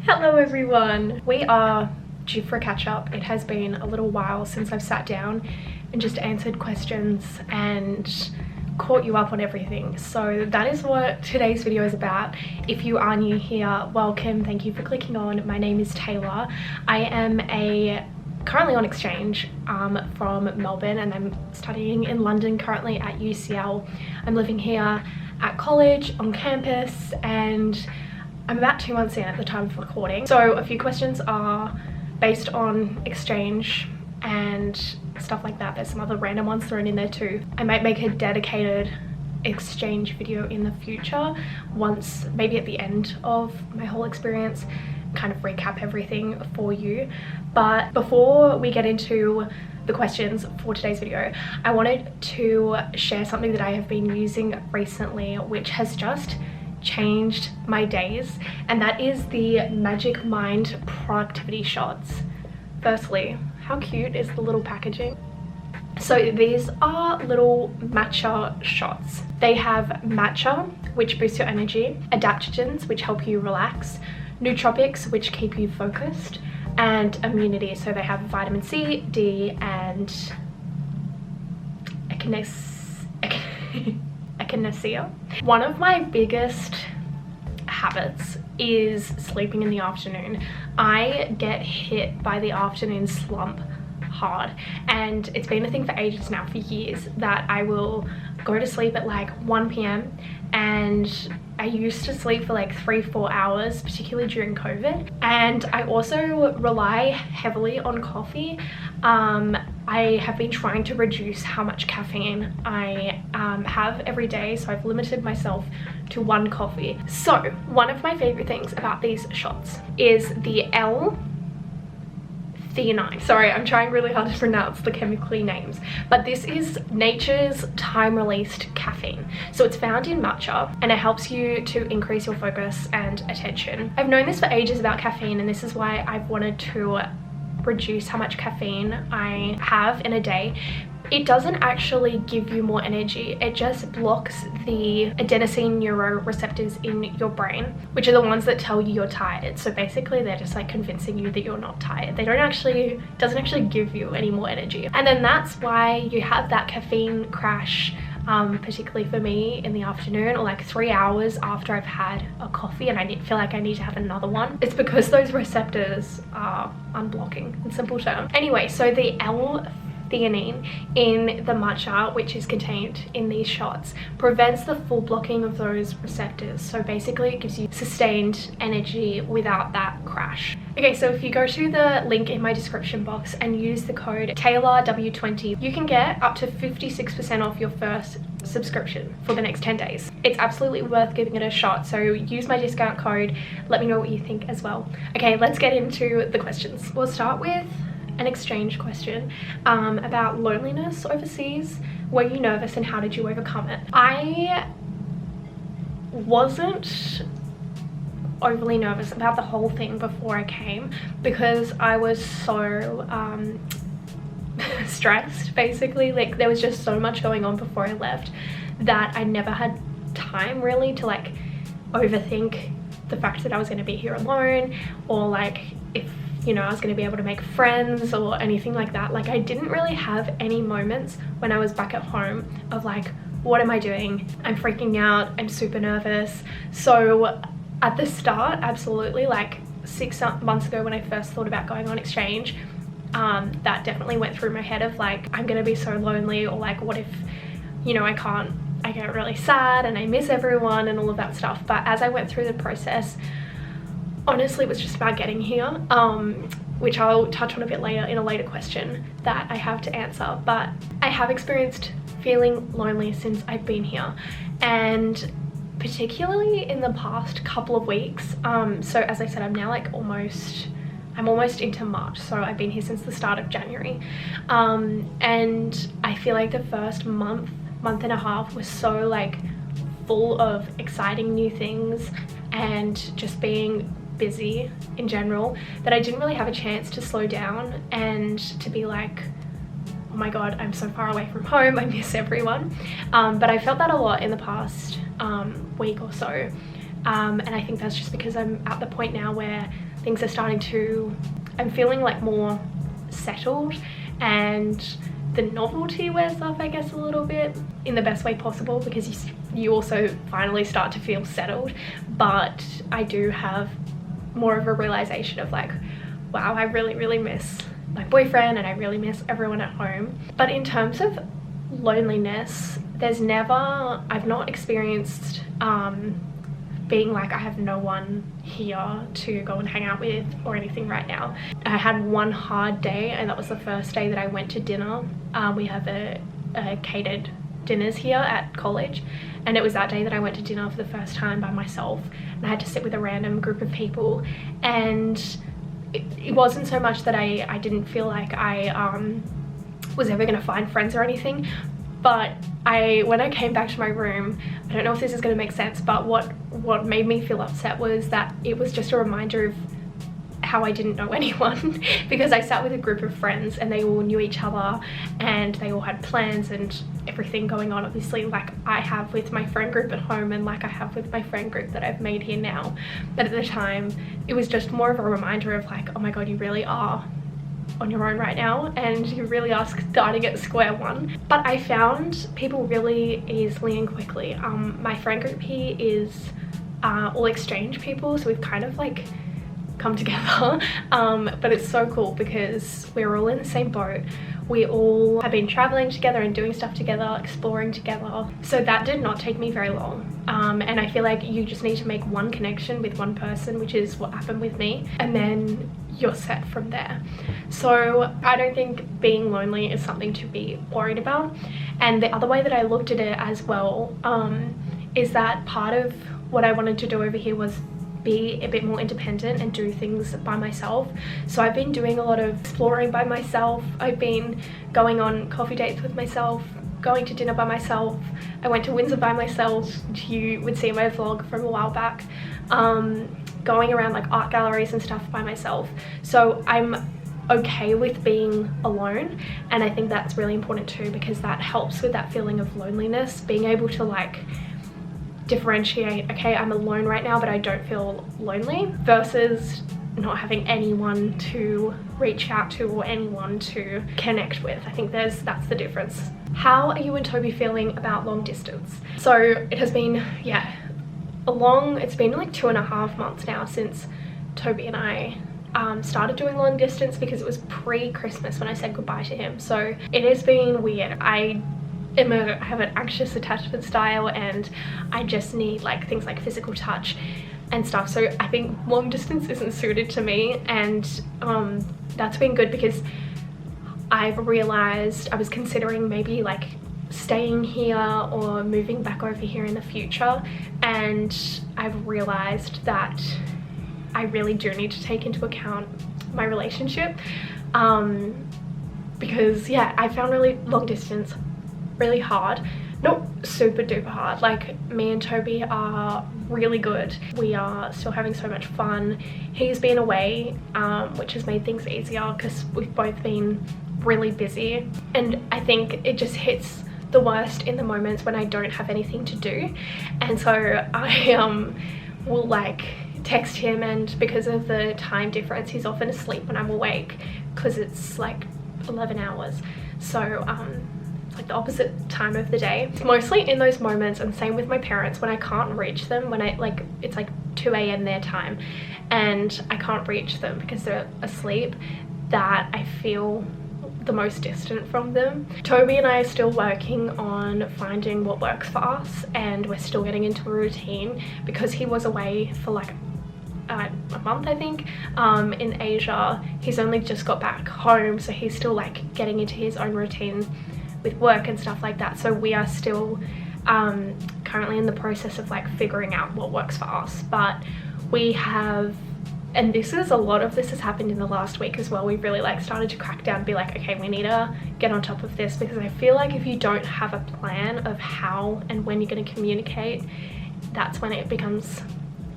Hello everyone! We are due for a catch up. It has been a little while since I've sat down and just answered questions and caught you up on everything. So that is what today's video is about. If you are new here, welcome. Thank you for clicking on. My name is Taila. I am currently on exchange from Melbourne, and I'm studying in London currently at UCL. I'm living here at college on campus, and I'm about 2 months in at the time of recording. So a few questions are based on exchange and stuff like that. There's some other random ones thrown in there too. I might make a dedicated exchange video in the future, once maybe at the end of my whole experience, kind of recap everything for you. But before we get into the questions for today's video, I wanted to share something that I have been using recently, which has just changed my days, and that is the Magic Mind productivity shots. Firstly, how cute is the little packaging? So these are little matcha shots. They have matcha, which boosts your energy, adaptogens, which help you relax, nootropics, which keep you focused, and immunity. So they have vitamin C, D, and echinacea. One of my biggest habits is sleeping in the afternoon. I get hit by the afternoon slump hard, and it's been a thing for ages now, for years, that I will go to sleep at like 1 p.m. and I used to sleep for like 3-4 hours, particularly during COVID. And I also rely heavily on coffee. I have been trying to reduce how much caffeine I have every day, so I've limited myself to 1 coffee. So one of my favorite things about these shots is the L-theanine. Sorry, I'm trying really hard to pronounce the chemically names, but this is nature's time-released caffeine. So it's found in matcha, and it helps you to increase your focus and attention. I've known this for ages about caffeine, and this is why I've wanted to reduce how much caffeine I have in a day. It doesn't actually give you more energy, it just blocks the adenosine neuroreceptors in your brain, which are the ones that tell you you're tired. So basically they're just like convincing you that you're not tired. They doesn't actually give you any more energy. And then that's why you have that caffeine crash, particularly for me in the afternoon, or like 3 hours after I've had a coffee and I feel like I need to have another one. It's because those receptors are unblocking, in simple terms. Anyway, so the L-theanine in the matcha, which is contained in these shots, prevents the full blocking of those receptors. So basically it gives you sustained energy without that crash. Okay, so if you go to the link in my description box and use the code TAILAW20, you can get up to 56% off your first subscription for the next 10 days. It's absolutely worth giving it a shot, so use my discount code. Let me know what you think as well. Okay, let's get into the questions. We'll start with an exchange question about loneliness overseas. Were you nervous, and how did you overcome it? I wasn't overly nervous about the whole thing before I came, because I was so stressed, basically. Like, there was just so much going on before I left that I never had time really to like overthink the fact that I was going to be here alone, or like if, you know, I was going to be able to make friends or anything like that. Like, I didn't really have any moments when I was back at home of like, what am I doing? I'm freaking out, I'm super nervous. So at the start, absolutely, like 6 months ago when I first thought about going on exchange, that definitely went through my head of like, I'm gonna be so lonely, or like, what if, you know, I get really sad and I miss everyone and all of that stuff. But as I went through the process, honestly, it was just about getting here, which I'll touch on a bit later in a later question that I have to answer. But I have experienced feeling lonely since I've been here, and particularly in the past couple of weeks. So as I said, I'm now like I'm almost into March, so I've been here since the start of January, and I feel like the first month and a half was so like full of exciting new things and just being busy in general, that I didn't really have a chance to slow down and to be like, oh my god, I'm so far away from home, I miss everyone. But I felt that a lot in the past week or so, and I think that's just because I'm at the point now where things are starting to, I'm feeling like more settled, and the novelty wears off, I guess, a little bit, in the best way possible, because you also finally start to feel settled. But I do have more of a realization of like, wow, I really miss my boyfriend and I really miss everyone at home. But in terms of loneliness, I've not experienced being like I have no one here to go and hang out with or anything right now. I had one hard day, and that was the first day that I went to dinner. We have a catered dinners here at college, and it was that day that I went to dinner for the first time by myself, and I had to sit with a random group of people. And it wasn't so much that I didn't feel like I was ever going to find friends or anything, but when I came back to my room, I don't know if this is going to make sense, but what made me feel upset was that it was just a reminder of how I didn't know anyone because I sat with a group of friends and they all knew each other and they all had plans and everything going on, obviously, like I have with my friend group at home and like I have with my friend group that I've made here now. But at the time, it was just more of a reminder of like, oh my god, you really are on your own right now and you really are starting at square one. But I found people really easily and quickly. My friend group here is all exchange people, so we've kind of like come together, but it's so cool because we're all in the same boat. We all have been traveling together and doing stuff together, exploring together, so that did not take me very long. And I feel like you just need to make one connection with one person, which is what happened with me, and then you're set from there. So I don't think being lonely is something to be worried about. And the other way that I looked at it as well is that part of what I wanted to do over here was be a bit more independent and do things by myself. So I've been doing a lot of exploring by myself. I've been going on coffee dates with myself, going to dinner by myself. I went to Windsor by myself, which you would see in my vlog from a while back. Going around like art galleries and stuff by myself. So I'm okay with being alone, and I think that's really important too, because that helps with that feeling of loneliness, being able to like differentiate, okay, I'm alone right now but I don't feel lonely, versus not having anyone to reach out to or anyone to connect with. I think that's the difference. How are you and Toby feeling about long distance? So it has been, yeah, it's been like 2.5 months now since Toby and I started doing long distance, because it was pre-Christmas when I said goodbye to him. So it has been weird. I have an anxious attachment style and I just need like things like physical touch and stuff, so I think long distance isn't suited to me. And that's been good because I've realized I was considering maybe like staying here or moving back over here in the future, and I've realized that I really do need to take into account my relationship, because yeah, I found really long distance really hard. Not super duper hard. Like, me and Toby are really good. We are still having so much fun. He's been away, which has made things easier because we've both been really busy, and I think it just hits the worst in the moments when I don't have anything to do. And so I will like text him, and because of the time difference, he's often asleep when I'm awake because it's like 11 hours. So it's like the opposite time of the day. It's mostly in those moments, and same with my parents, when I can't reach them, when it's like 2 a.m. their time and I can't reach them because they're asleep, that I feel the most distant from them. Toby and I are still working on finding what works for us, and we're still getting into a routine because he was away for like a month, I think, in Asia. He's only just got back home, so he's still like getting into his own routine with work and stuff like that. So we are still currently in the process of like figuring out what works for us. But we have, and a lot of this has happened in the last week as well, we've really like started to crack down and be like, okay, we need to get on top of this, because I feel like if you don't have a plan of how and when you're going to communicate, that's when it becomes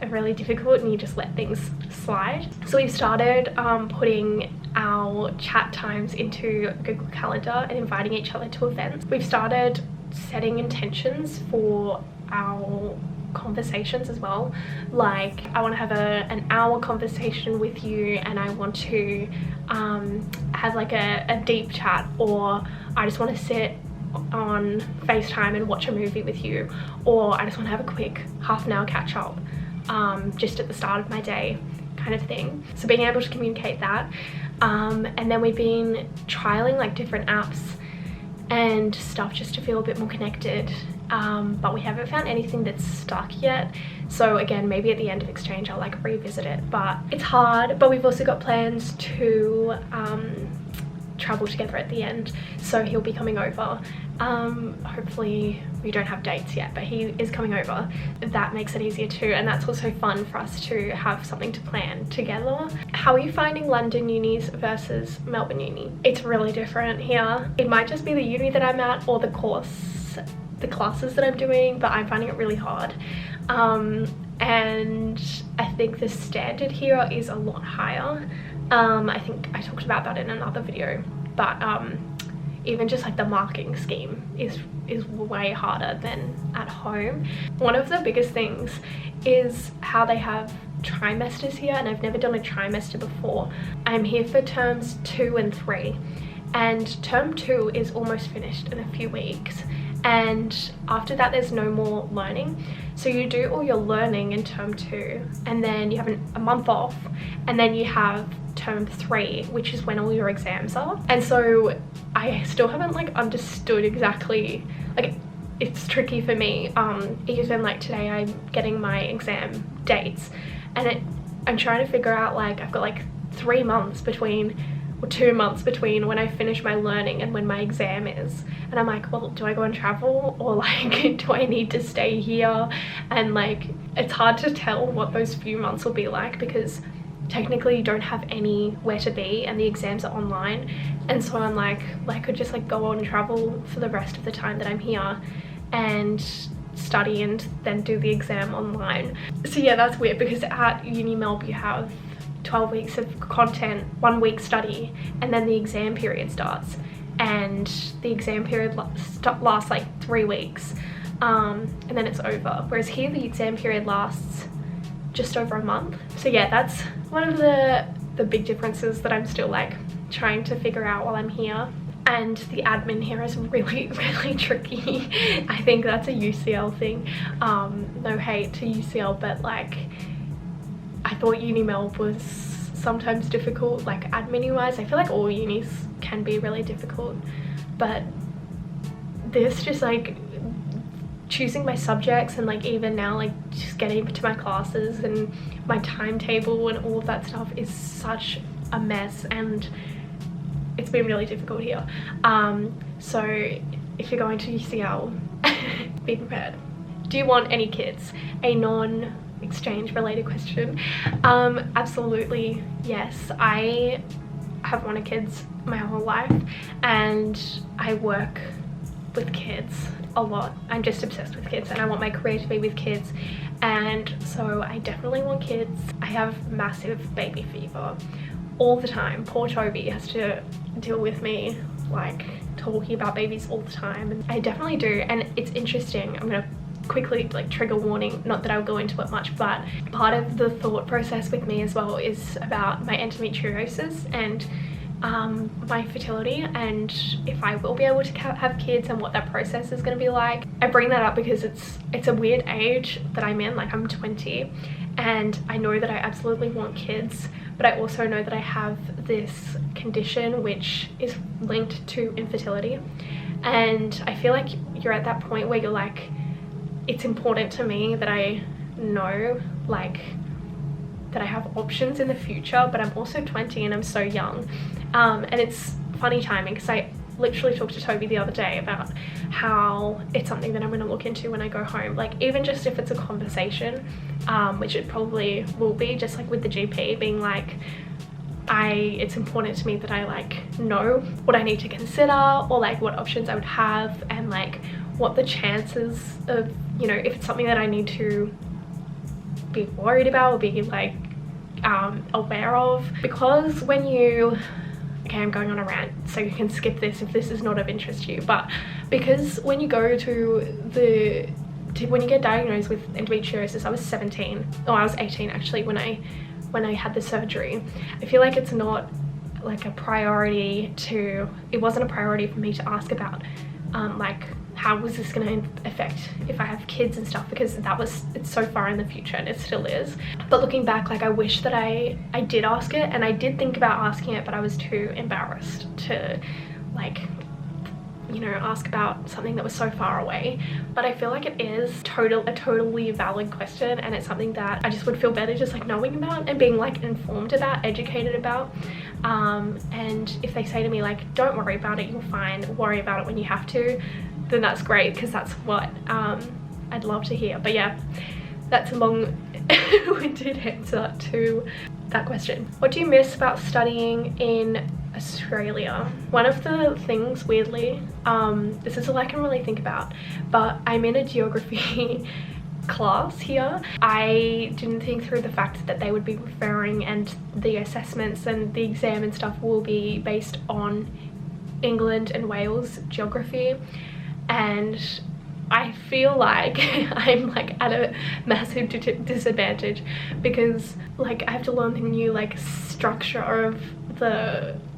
really difficult and you just let things slide. So we've started putting our chat times into Google Calendar and inviting each other to events. We've started setting intentions for our conversations as well. Like I want to have an hour conversation with you, and I want to have like a deep chat, or I just want to sit on FaceTime and watch a movie with you, or I just want to have a quick half an hour catch up just at the start of my day kind of thing. So being able to communicate that, and then we've been trialing like different apps and stuff just to feel a bit more connected, but we haven't found anything that's stuck yet. So again, maybe at the end of exchange I'll like revisit it, but it's hard. But we've also got plans to travel together at the end, so he'll be coming over. Hopefully we don't have dates yet, but he is coming over. That makes it easier too, and that's also fun for us to have something to plan together. How are you finding London unis versus Melbourne uni? It's really different here. It might just be the uni that I'm at or the classes that I'm doing, but I'm finding it really hard. And I think the standard here is a lot higher. I think I talked about that in another video, but even just like the marking scheme is way harder than at home. One of the biggest things is how they have trimesters here, and I've never done a trimester before. I'm here for terms 2 and 3, and term 2 is almost finished in a few weeks, and after that there's no more learning. So you do all your learning in term 2, and then you have a month off, and then you have term 3, which is when all your exams are. And so I still haven't like understood exactly, like it's tricky for me. Even like today I'm getting my exam dates, and I'm trying to figure out, like I've got like 3 months between, or 2 months between when I finish my learning and when my exam is, and I'm like, well, do I go and travel, or like do I need to stay here? And like it's hard to tell what those few months will be like, because technically you don't have anywhere to be and the exams are online. And so I'm like, well, I could just like go on and travel for the rest of the time that I'm here and study and then do the exam online. So yeah, that's weird, because at uni Melb you have 12 weeks of content, 1 week study, and then the exam period starts, and the exam period lasts like 3 weeks, and then it's over. Whereas here the exam period lasts just over a month. So yeah, that's one of the big differences that I'm still like trying to figure out while I'm here. And the admin here is really tricky. I think that's a UCL thing. No hate to UCL, but like I thought uni Melb was sometimes difficult, like admin wise. I feel like all unis can be really difficult, but this just like choosing my subjects, and like even now like just getting to my classes and my timetable and all of that stuff is such a mess, and it's been really difficult here. So if you're going to UCL, be prepared. Do you want any kids? A non-exchange related question. Absolutely yes. I have wanted kids my whole life, and I work with kids a lot. I'm just obsessed with kids, and I want my career to be with kids, and so I definitely want kids. I have massive baby fever all the time. Poor Toby has to deal with me like talking about babies all the time, and I definitely do. And it's interesting, I'm gonna quickly like trigger warning, not that I'll go into it much, but part of the thought process with me as well is about my endometriosis and my fertility, and if I will be able to have kids and what that process is going to be like. I bring that up because it's a weird age that I'm in. Like I'm 20, and I know that I absolutely want kids, but I also know that I have this condition which is linked to infertility, and I feel like you're at that point where you're like, it's important to me that I know like that I have options in the future, but I'm also 20 and I'm so young. And it's funny timing, because I literally talked to Toby the other day about how it's something that I'm going to look into when I go home. Like even just if it's a conversation, which it probably will be, just like with the GP, being like, it's important to me that I like know what I need to consider, or like what options I would have, and like what the chances of, you know, if it's something that I need to be worried about or be like aware of. Because when you, okay, I'm going on a rant, so you can skip this if this is not of interest to you, but because when you go to the when you get diagnosed with endometriosis, I was 17, or I was 18 actually when I had the surgery. I feel like it's not like a priority to, it wasn't a priority for me to ask about like how was this going to affect if I have kids and stuff, because it's so far in the future and it still is. But looking back, like I wish that I did ask it, and I did think about asking it, but I was too embarrassed to like, you know, ask about something that was so far away. But I feel like it is a totally valid question, and it's something that I just would feel better just like knowing about and being like informed about, educated about. And if they say to me like, don't worry about it, you're fine, worry about it when you have to, then that's great, because that's what I'd love to hear. But yeah, that's a long-winded answer to that question. What do you miss about studying in Australia? One of the things, weirdly, this is all I can really think about, but I'm in a geography class here. I didn't think through the fact that they would be referring, and the assessments and the exam and stuff will be based on England and Wales geography, and I feel like I'm like at a massive disadvantage, because like I have to learn the new like structure of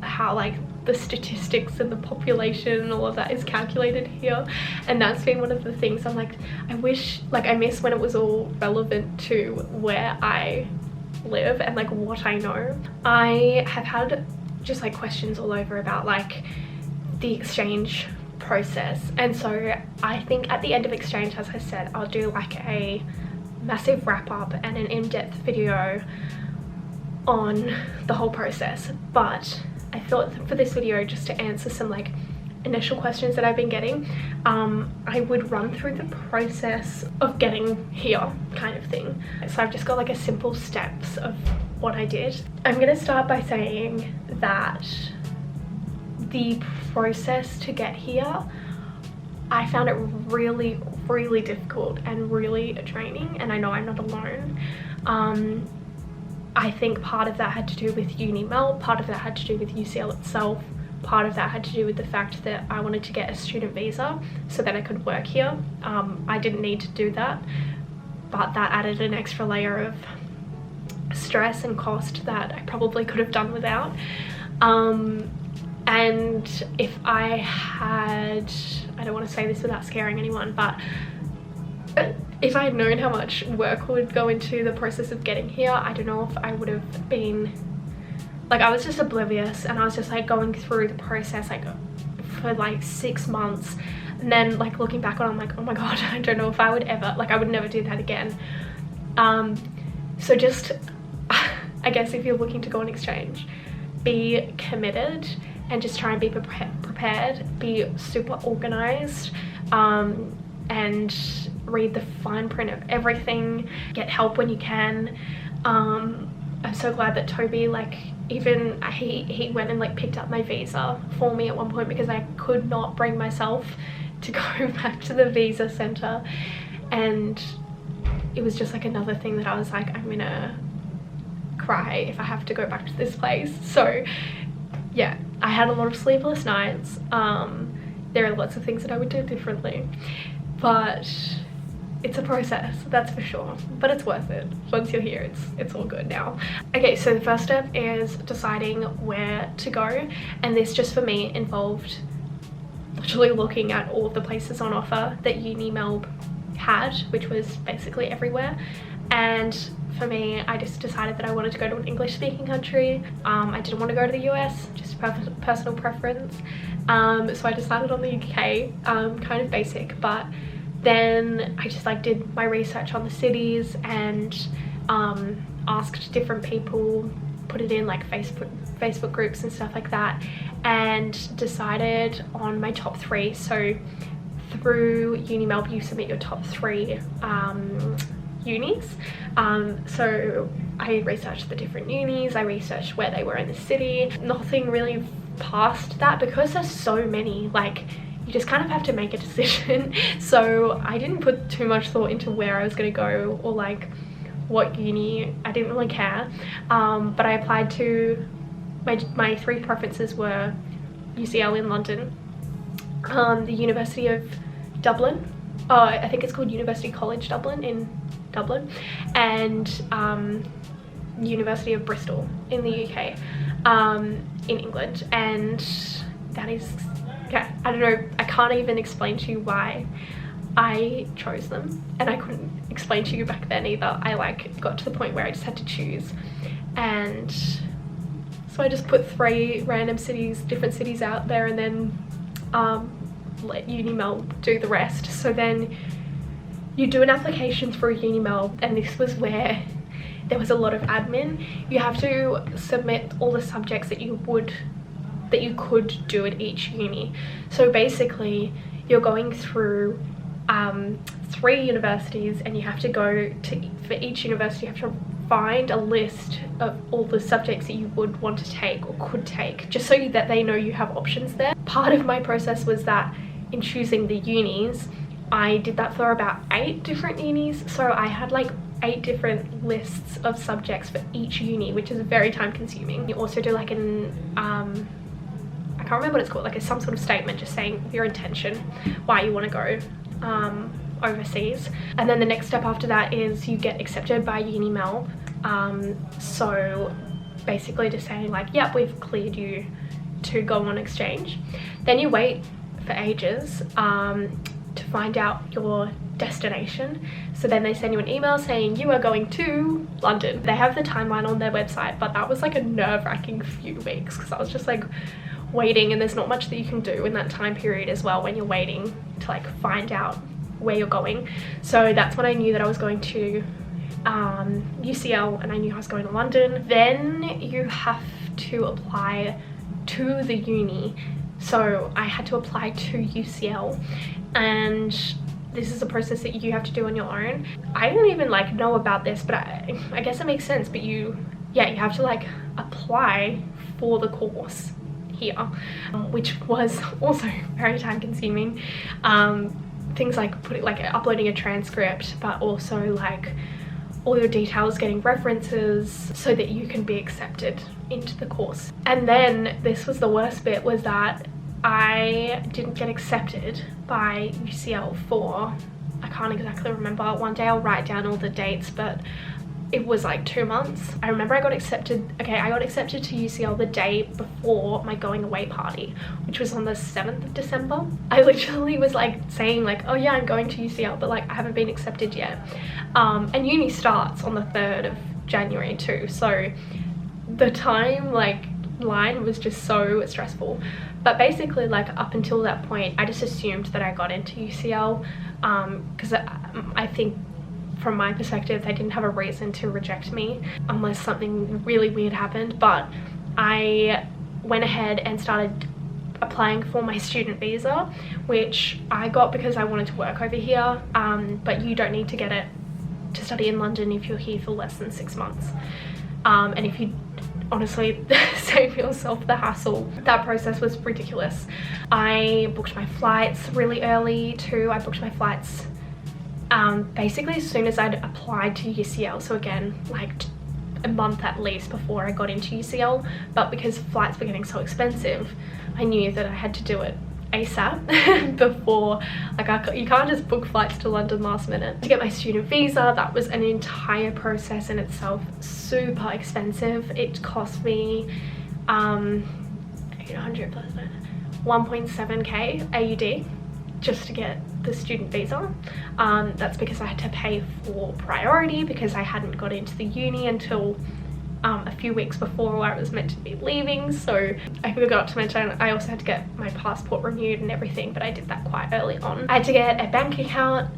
how like the statistics and the population and all of that is calculated here, and that's been one of the things I'm like, I wish, like I miss when it was all relevant to where I live and like what I know. I have had just like questions all over about like the exchange process, and so I think at the end of exchange, as I said, I'll do like a massive wrap up and an in-depth video on the whole process. But I thought for this video, just to answer some like initial questions that I've been getting, I would run through the process of getting here kind of thing. So I've just got like a simple steps of what I did. I'm gonna start by saying that the process to get here, I found it really difficult and really draining, and I know I'm not alone. I think part of that had to do with uni Mel, part of that had to do with UCL itself, part of that had to do with the fact that I wanted to get a student visa so that I could work here. I didn't need to do that, but that added an extra layer of stress and cost that I probably could have done without. And if I had, I don't want to say this without scaring anyone, but if I had known how much work would go into the process of getting here, I don't know if I would have been, like I was just oblivious, and I was just like going through the process like for like 6 months, and then like looking back on it, I'm like, oh my god, I don't know if I would ever, like I would never do that again. So just, I guess if you're looking to go on exchange, be committed and just try and be prepared, be super organized, and read the fine print of everything, get help when you can. I'm so glad that Toby, like, even he went and like picked up my visa for me at one point, because I could not bring myself to go back to the visa center, and it was just like another thing that I was like, I'm gonna cry if I have to go back to this place. So yeah, I had a lot of sleepless nights. There are lots of things that I would do differently, but it's a process, that's for sure, but it's worth it. Once you're here, it's all good now. Okay, so the first step is deciding where to go, and this just for me involved literally looking at all of the places on offer that uni Melb had, which was basically everywhere. And for me, I just decided that I wanted to go to an English speaking country. I didn't want to go to the US, just personal preference. So I decided on the UK, kind of basic, but then I just like did my research on the cities and asked different people, put it in like Facebook groups and stuff like that, and decided on my top 3. So through uni Melb, you submit your top 3 unis. So I researched the different unis, I researched where they were in the city. Nothing really past that, because there's so many, like you just kind of have to make a decision. So I didn't put too much thought into where I was going to go or like what uni. I didn't really care, but I applied to my 3 preferences were UCL in London, the University of Dublin I think it's called University College Dublin in Dublin, and University of Bristol in the UK, in England. And that is, yeah, I don't know, I can't even explain to you why I chose them, and I couldn't explain to you back then either. I like got to the point where I just had to choose, and so I just put 3 random cities, different cities out there, and then let Unimel do the rest. So then you do an application through Unimel, and this was where there was a lot of admin. You have to submit all the subjects that you could do at each uni. So basically you're going through 3 universities, and you have to go to, for each university you have to find a list of all the subjects that you would want to take or could take, just so that they know you have options there. Part of my process was that in choosing the unis, I did that for about 8 different unis, so I had like 8 different lists of subjects for each uni, which is very time consuming. You also do like an I can't remember what it's called, like some sort of statement just saying your intention, why you want to go overseas. And then the next step after that is you get accepted by Unimel. So basically just saying like, yep, we've cleared you to go on exchange. Then you wait for ages to find out your destination. So then they send you an email saying you are going to London. They have the timeline on their website, but that was like a nerve-wracking few weeks, because I was just like waiting, and there's not much that you can do in that time period as well when you're waiting to like find out where you're going. So that's when I knew that I was going to UCL, and I knew I was going to London. Then you have to apply to the uni. So I had to apply to UCL, and this is a process that you have to do on your own. I didn't even like know about this, but I guess it makes sense. But you have to like apply for the course here, which was also very time consuming. Things like uploading a transcript, but also like all your details, getting references so that you can be accepted into the course. And then this was the worst bit, was that I didn't get accepted by UCL for, I can't exactly remember, one day I'll write down all the dates, but it was like 2 months. I remember I got accepted to UCL the day before my going away party, which was on the 7th of December. I literally was like saying like, oh yeah, I'm going to UCL, but like I haven't been accepted yet. And uni starts on the 3rd of January too, so the time like line was just so stressful. But basically like up until that point I just assumed that I got into UCL, because I think from my perspective they didn't have a reason to reject me unless something really weird happened. But I went ahead and started applying for my student visa, which I got because I wanted to work over here, but you don't need to get it to study in London if you're here for less than 6 months. And if you honestly save yourself the hassle, that process was ridiculous. I booked my flights really early too. I booked my flights basically as soon as I'd applied to UCL, so again like a month at least before I got into UCL. But because flights were getting so expensive, I knew that I had to do it ASAP before, like you can't just book flights to London last minute. To get my student visa, that was an entire process in itself, super expensive. It cost me 800 plus 1.7k AUD just to get the student visa. That's because I had to pay for priority, because I hadn't got into the uni until a few weeks before I was meant to be leaving. So I forgot to mention I also had to get my passport renewed and everything, but I did that quite early on. I had to get a bank account,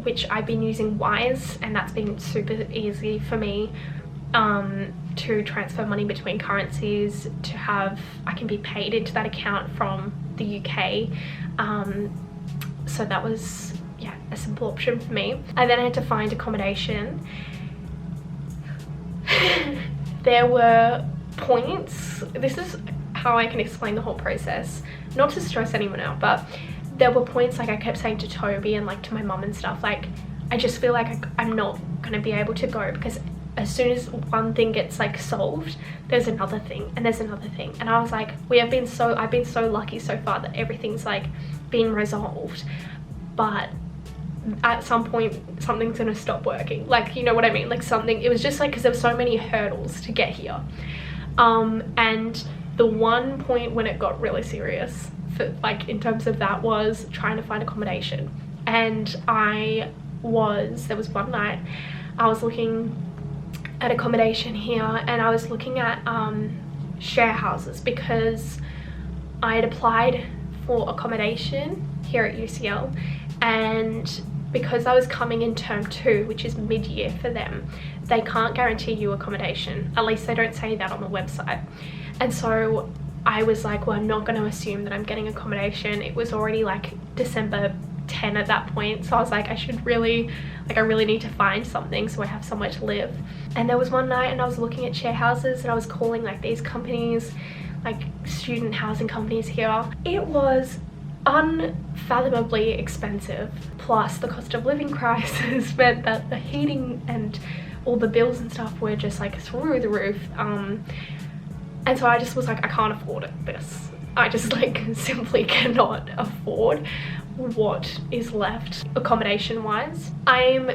which I've been using Wise, and that's been super easy for me to transfer money between currencies, I can be paid into that account from the UK. So that was, yeah, a simple option for me. And then I had to find accommodation. There were points, this is how I can explain the whole process, not to stress anyone out, but there were points like I kept saying to Toby and like to my mum and stuff, like I just feel like I'm not gonna be able to go, because as soon as one thing gets like solved, there's another thing and there's another thing. And I was like, I've been so lucky so far that everything's like been resolved, but at some point something's gonna stop working, like, you know what I mean, like something, it was just like, because there were so many hurdles to get here. And the one point when it got really serious for, like, in terms of that, was trying to find accommodation. And there was one night I was looking at accommodation here, and I was looking at share houses, because I had applied for accommodation here at UCL, and because I was coming in term 2, which is mid-year for them, they can't guarantee you accommodation, at least they don't say that on the website. And so I was like, well, I'm not going to assume that I'm getting accommodation. It was already like December 10 at that point, so I was like, I really need to find something so I have somewhere to live. And there was one night, and I was looking at share houses, and I was calling like these companies, like student housing companies here. It was unfathomably expensive, plus the cost of living crisis meant that the heating and all the bills and stuff were just like through the roof. And so I just was like, I can't afford this. I just like simply cannot afford what is left accommodation wise. I'm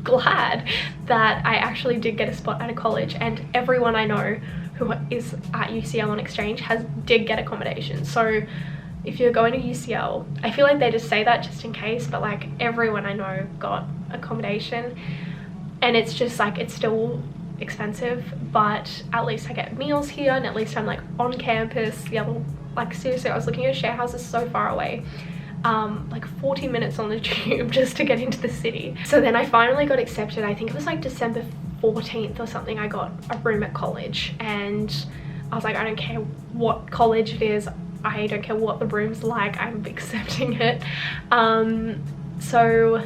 glad that I actually did get a spot at a college, and everyone I know who is at UCL on exchange did get accommodation. So if you're going to UCL, I feel like they just say that just in case, but like everyone I know got accommodation, and it's just like, it's still expensive, but at least I get meals here, and at least I'm like on campus. The other, like seriously, I was looking at share houses so far away, like 40 minutes on the tube just to get into the city. So then I finally got accepted. I think it was like December 14th or something. I got a room at college, and I was like, I don't care what college it is, I don't care what the room's like, I'm accepting it. So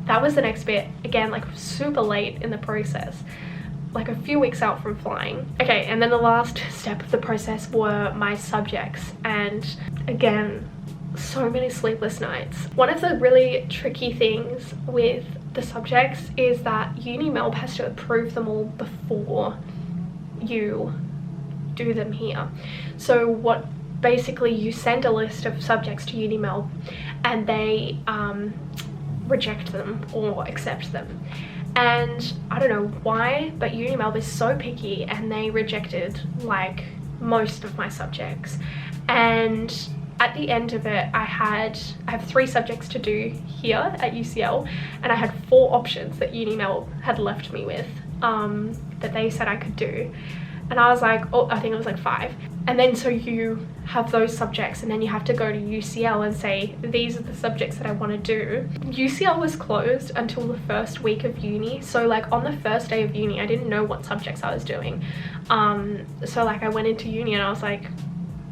that was the next bit. Again, like super late in the process, like a few weeks out from flying. Okay, and then the last step of the process were my subjects, and again, so many sleepless nights. One of the really tricky things with the subjects is that UniMelb has to approve them all before you do them here. So basically you send a list of subjects to UniMelb, and they reject them or accept them. And I don't know why, but UniMelb is so picky, and they rejected like most of my subjects. And at the end of it, I have 3 subjects to do here at UCL, and I had 4 options that UniMelb had left me with, that they said I could do. And I was like, oh, I think it was like 5. And then so you have those subjects, and then you have to go to UCL and say, these are the subjects that I want to do. UCL was closed until the first week of uni. So like on the first day of uni, I didn't know what subjects I was doing. So like I went into uni and I was like,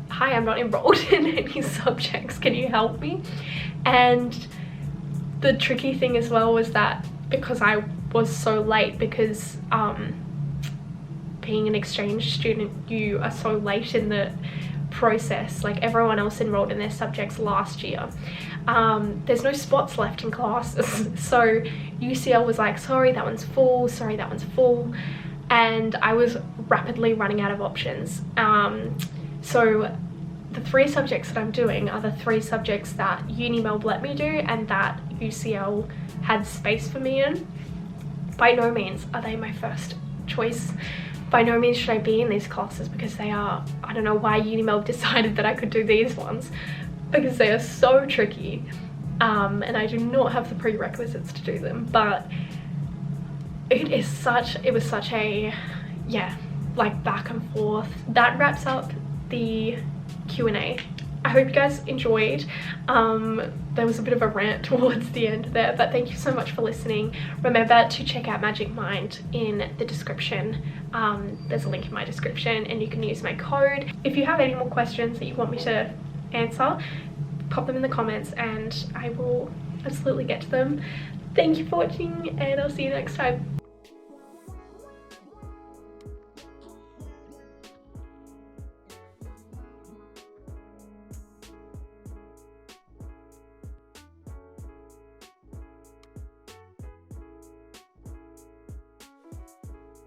hi, I'm not enrolled in any subjects, can you help me? And the tricky thing as well was that because I was so late, because being an exchange student, you are so late in the process, like everyone else enrolled in their subjects last year. There's no spots left in classes, so UCL was like, sorry, that one's full, sorry, that one's full, and I was rapidly running out of options. So the 3 subjects that I'm doing are the 3 subjects that UniMelb let me do and that UCL had space for me in. By no means are they my first choice. By no means should I be in these classes, because they are, I don't know why UniMelb decided that I could do these ones, because they are so tricky, and I do not have the prerequisites to do them. But it was such a, yeah, like back and forth. That wraps up the Q&A. I hope you guys enjoyed. There was a bit of a rant towards the end there, but thank you so much for listening. Remember to check out Magic Mind in the description. There's a link in my description, and you can use my code. If you have any more questions that you want me to answer, pop them in the comments and I will absolutely get to them. Thank you for watching, and I'll see you next time.